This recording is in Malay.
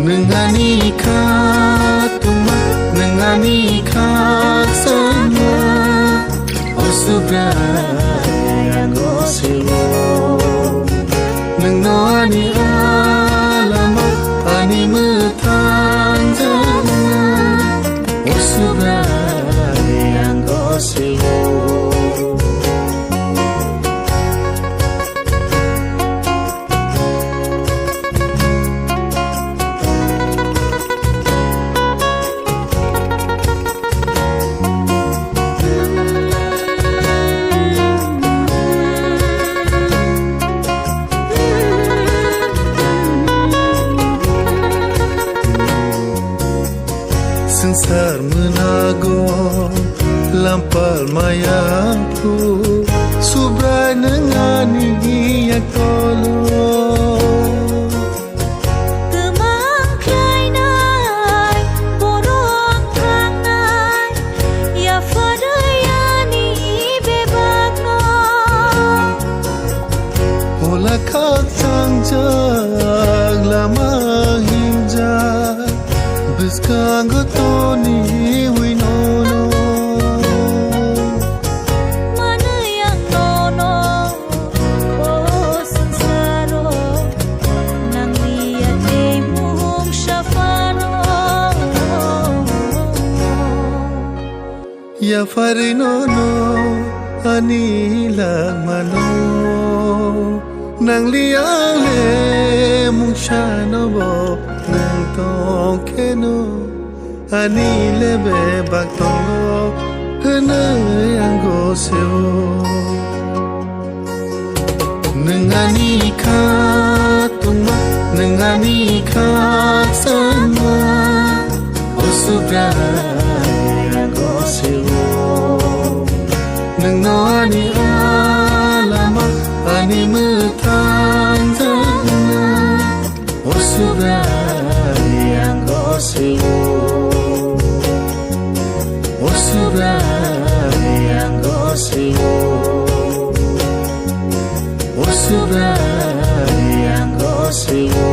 Nengani katuma, nengani kaksana, osubra yang gosiwo. Nengani alama, ani metanjana, osubra yang gosiwo. Sengsar menago lampal mayaku subrai nengani yak tolo temang klai nai borong thang nai ya fadayani bebak no hola khak chang jag lama hinja Biskang toni winono mana yang nono oh sengsaro nang liat demung syafano Ya farinono anila mano nang liang le mung shano bo nang tong keno ani lebe bak tongo hene yang goseo nengani katuma nengani kaksana osubra yang goseo nengani alama ani metanjana osubra yang goseo osubra yang goseo osubra yang goseo